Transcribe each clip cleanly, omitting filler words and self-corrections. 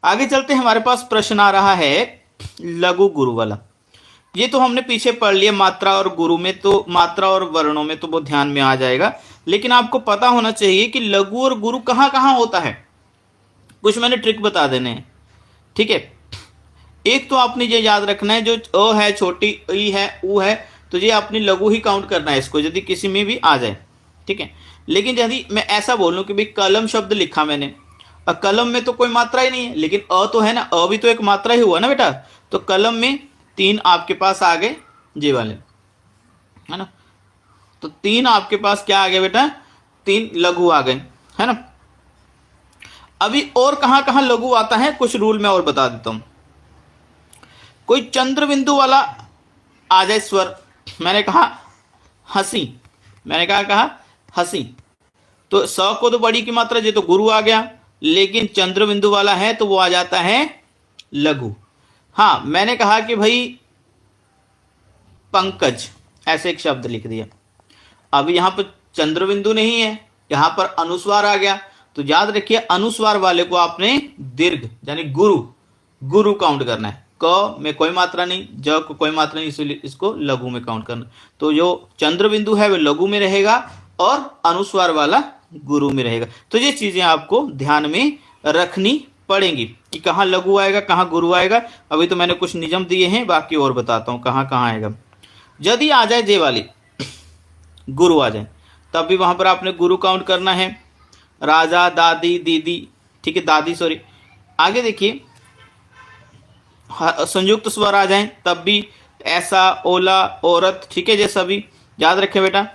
आगे चलते हैं, हमारे पास प्रश्न आ रहा है लघु गुरु वाला। ये तो हमने पीछे पढ़ लिया, मात्रा और गुरु में तो, मात्रा और वर्णों में तो वो ध्यान में आ जाएगा, लेकिन आपको पता होना चाहिए कि लघु और गुरु कहाँ कहाँ होता है। कुछ मैंने ट्रिक बता देने हैं, ठीक है। एक तो आपने ये याद रखना है, जो अ है, छोटी ई है, ऊ है, तो ये आपने लघु ही काउंट करना है इसको, यदि किसी में भी आ जाए, ठीक है। लेकिन यदि मैं ऐसा बोलूं कि भाई कलम शब्द लिखा मैंने, और कलम में तो कोई मात्रा ही नहीं है, लेकिन अ तो है ना, अ भी तो एक मात्रा ही हुआ ना बेटा, तो कलम में 3 आपके पास आ गए, ये वाले, है ना। तो 3 आपके पास क्या आ गए बेटा, 3 लघु आ गए, है ना। अभी और कहां कहां लघु आता है, कुछ रूल मैं और बता देता हूं। कोई चंद्र बिंदु वाला आ जाए स्वर, मैंने कहा हंसी, मैंने कहा हंसी, तो स को तो बड़ी की मात्रा, ये तो गुरु आ गया, लेकिन चंद्र बिंदु वाला है तो वो आ जाता है लघु। हाँ, मैंने कहा कि भाई पंकज, ऐसे एक शब्द लिख दिया, अभी यहां पर चंद्र बिंदु नहीं है, यहां पर अनुस्वार आ गया, तो याद रखिए अनुस्वार वाले को आपने दीर्घ यानी गुरु, गुरु काउंट करना है। क में कोई मात्रा नहीं, ज को कोई मात्रा नहीं, इसलिए इसको लघु में काउंट करना। तो जो चंद्र बिंदु है वो लघु में रहेगा और अनुस्वार वाला गुरु में रहेगा। तो ये चीजें आपको ध्यान में रखनी पड़ेंगी कि कहाँ लघु आएगा, कहाँ गुरु आएगा। अभी तो मैंने कुछ नियम दिए हैं, बाकी और बताता हूँ कहाँ कहाँ आएगा। यदि आ जाए जे वाली गुरु आ जाए, तब भी वहां पर आपने गुरु काउंट करना है। राजा, दादी, दीदी, ठीक है, दादी सॉरी। आगे देखिए, संयुक्त स्वर आ जाएं तब भी ऐसा, ओला, औरत, ठीक है, ये सभी याद रखें बेटा।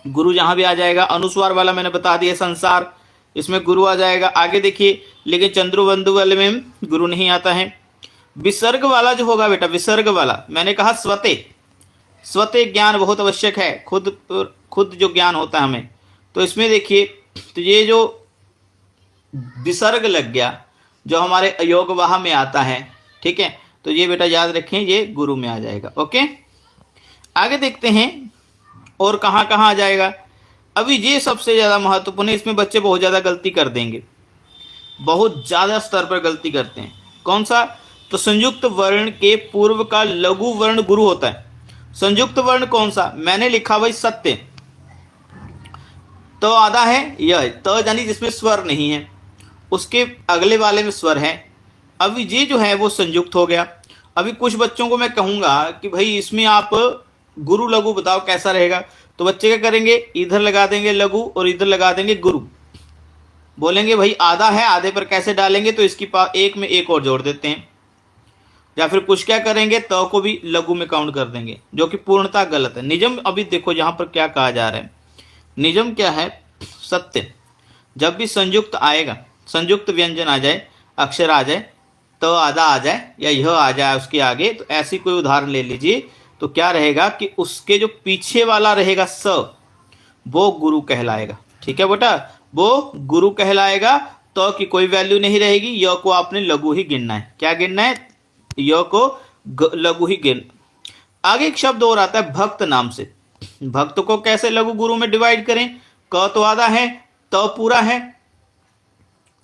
गुरु जहां भी आ जाएगा, अनुस्वार वाला मैंने बता दिया संसार, इसमें गुरु आ जाएगा। आगे देखिए, लेकिन चंद्रबंधु वाले में गुरु नहीं आता है। विसर्ग वाला जो होगा बेटा, विसर्ग वाला मैंने कहा स्वते, स्वते ज्ञान बहुत आवश्यक है, खुद खुद जो ज्ञान होता है हमें, तो इसमें देखिए, तो ये जो विसर्ग लग गया जो हमारे अयोगवाह में आता है, ठीक है, तो ये बेटा याद रखें, ये गुरु में आ जाएगा। ओके, आगे देखते हैं और कहाँ कहाँ आ जाएगा। अभी ये सबसे ज़्यादा महत्वपूर्ण है, इसमें बच्चे बहुत ज़्यादा गलती कर देंगे, बहुत ज़्यादा स्तर पर गलती करते हैं। कौन सा, तो संयुक्त वर्ण के पूर्व का लघु वर्ण गुरु होता है। संयुक्त वर्ण कौन सा, मैंने लिखा भाई सत्य, तो आधा है यह, तो यानी जिसमें स्वर नहीं है, उसके अगले वाले में स्वर है। अभी ये जो है वो संयुक्त हो गया। अभी कुछ बच्चों को मैं कहूंगा कि भाई इसमें आप गुरु लघु बताओ कैसा रहेगा, तो बच्चे क्या करेंगे, इधर लगा देंगे लघु और इधर लगा देंगे गुरु, बोलेंगे भाई आधा है, आधे पर कैसे डालेंगे, तो इसकी एक में एक और जोड़ देते हैं। या फिर कुछ क्या करेंगे, तो को भी लघु में काउंट कर देंगे, जो कि पूर्णतः गलत है। निजम अभी देखो यहाँ पर क्या कहा जा रहा है, निजम क्या है, सत्य, जब भी संयुक्त आएगा, संयुक्त व्यंजन आ जाए, अक्षर आ जाए, तो आधा आ जाए या यह आ जाए उसके आगे, तो ऐसी कोई उदाहरण ले लीजिए, तो क्या रहेगा कि उसके जो पीछे वाला रहेगा स, वो गुरु कहलाएगा। ठीक है बेटा, वो गुरु कहलाएगा। तो की कोई वैल्यू नहीं रहेगी, य को आपने लघु ही गिनना है। क्या गिनना है, य को लघु ही गिन। आगे एक शब्द और आता है भक्त नाम से। भक्त को कैसे लघु गुरु में डिवाइड करें, क तो आधा है, तो पूरा है,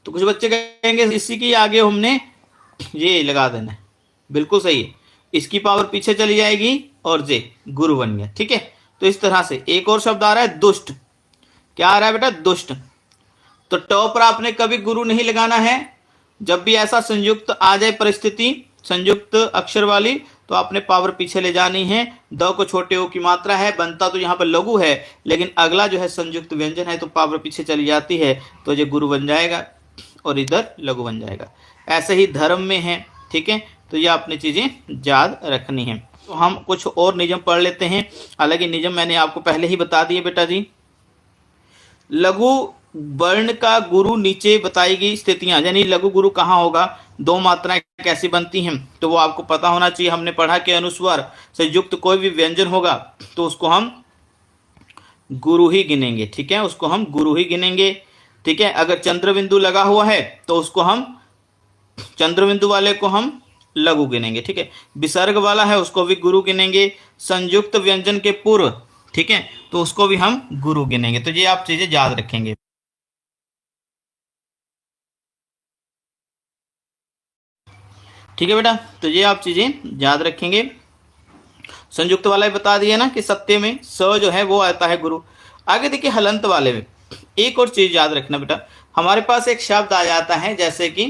तो कुछ बच्चे कहेंगे इसी के आगे हमने ये लगा देना है, बिल्कुल सही है, इसकी पावर पीछे चली जाएगी और जे गुरु बन गया। ठीक है, तो इस तरह से एक और शब्द आ रहा है दुष्ट। क्या आ रहा है बेटा, दुष्ट। तो ट पर आपने कभी गुरु नहीं लगाना है। जब भी ऐसा संयुक्त आ जाए परिस्थिति, संयुक्त अक्षर वाली, तो आपने पावर पीछे ले जानी है। द को छोटे ओ की मात्रा है, बनता तो यहाँ पर लघु है, लेकिन अगला जो है संयुक्त व्यंजन है, तो पावर पीछे चली जाती है, तो ये गुरु बन जाएगा और इधर लघु बन जाएगा। ऐसे ही धर्म में है। ठीक है, तो ये आपने चीजें याद रखनी है। तो हम कुछ और नियम पढ़ लेते हैं, हालांकि नियम मैंने आपको पहले ही बता दिए बेटा जी। लघु वर्ण का गुरु नीचे बताई गई स्थितियां, यानी लघु गुरु कहाँ होगा, दो मात्राएं कैसी बनती हैं, तो वो आपको पता होना चाहिए। हमने पढ़ा कि अनुस्वार से युक्त कोई भी व्यंजन होगा तो उसको हम गुरु ही गिनेंगे। ठीक है, उसको हम गुरु ही गिनेंगे। ठीक है, अगर चंद्र बिंदु लगा हुआ है तो उसको हम, चंद्र बिंदु वाले को हम लघु गिनेंगे। ठीक है, विसर्ग वाला है उसको भी गुरु गिनेंगे। संयुक्त व्यंजन के पूर्व, ठीक है, तो उसको भी हम गुरु गिनेंगे। तो ये आप चीजें याद रखेंगे। ठीक है बेटा, तो ये आप चीजें याद रखेंगे। संयुक्त वाला ही बता दिया ना कि सत्य में स जो है वो आता है गुरु। आगे देखिए हलंत वाले में एक और चीज याद रखना बेटा, हमारे पास एक शब्द आ जाता है जैसे कि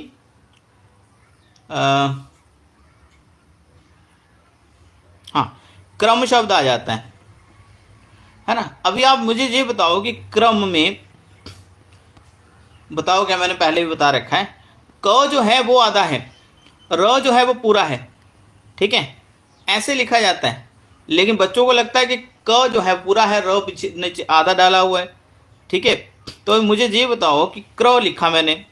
हाँ, क्रम शब्द आ जाता है ना। अभी आप मुझे ये बताओ कि क्रम में बताओ, क्या मैंने पहले भी बता रखा है, क जो है वो आधा है, र जो है वो पूरा है, ठीक है, ऐसे लिखा जाता है। लेकिन बच्चों को लगता है कि क जो है पूरा है, र पीछे नीचे आधा डाला हुआ है, ठीक है। तो मुझे ये बताओ कि क्र लिखा मैंने,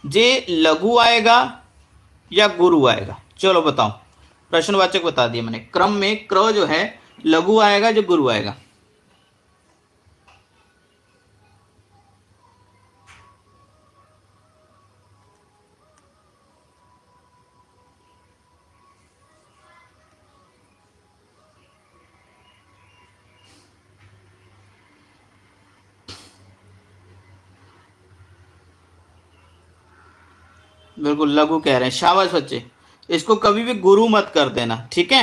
जे लघु आएगा या गुरु आएगा? चलो बताओ, प्रश्नवाचक बता दिया मैंने। क्रम में क्र जो है लघु आएगा जो गुरु आएगा? बिल्कुल लघु कह रहे हैं, शाबाश बच्चे। इसको कभी भी गुरु मत कर देना, ठीक है,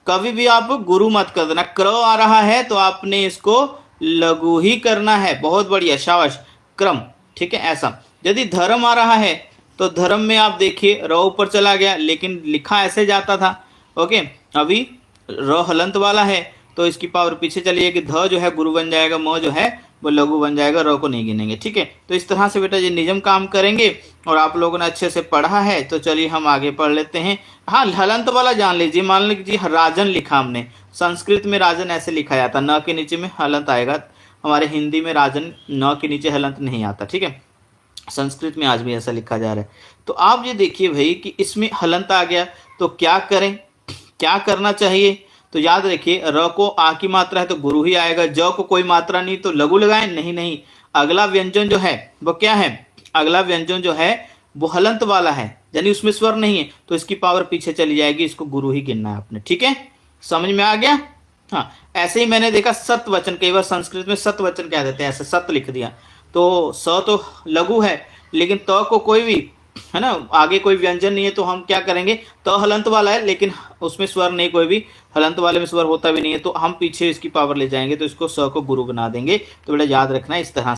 कभी भी आप गुरु मत कर देना। क्र आ रहा है तो आपने इसको लघु ही करना है, बहुत बढ़िया, शाबाश। क्रम, ठीक है, ऐसा। यदि धर्म आ रहा है तो धर्म में आप देखिए र ऊपर चला गया, लेकिन लिखा ऐसे जाता था, ओके। अभी र हलंत वाला है तो इसकी पावर पीछे चली जाएगी, ध जो है गुरु बन जाएगा, म जो है वो लघु बन जाएगा, र को नहीं गिनेंगे, ठीक है। तो इस तरह से बेटा ये नियम काम करेंगे और आप लोगों ने अच्छे से पढ़ा है, तो चलिए हम आगे पढ़ लेते हैं। हाँ, हलंत वाला जान लीजिए, मान लीजिए राजन लिखा हमने, संस्कृत में राजन ऐसे लिखा जाता, न के नीचे में हलंत आएगा। हमारे हिंदी में राजन न के नीचे हलंत नहीं आता, ठीक है, संस्कृत में आज भी ऐसा लिखा जा रहा है। तो आप ये देखिए भाई कि इसमें हलंत आ गया तो क्या करें, क्या करना चाहिए? तो याद रखिए, र को आ की मात्रा है तो गुरु ही आएगा, ज को कोई मात्रा नहीं तो लघु लगाएं, नहीं नहीं, अगला व्यंजन जो है वो क्या है, अगला व्यंजन जो है वो हलंत वाला है, यानी उसमें स्वर नहीं है, तो इसकी पावर पीछे चली जाएगी, इसको गुरु ही गिनना है आपने, ठीक है, समझ में आ गया। हाँ, ऐसे ही मैंने देखा सत वचन, कई बार संस्कृत में सत वचन कह देते हैं, ऐसे सत लिख दिया, तो स तो लघु है, लेकिन त को कोई भी है ना आगे कोई व्यंजन नहीं है, तो हम क्या करेंगे, तो हलंत वाला है लेकिन उसमें स्वर नहीं, कोई भी हलंत वाले में स्वर होता भी नहीं है, तो हम पीछे इसकी पावर ले जाएंगे, तो इसको स को गुरु बना देंगे। तो बेटा याद रखना इस तरह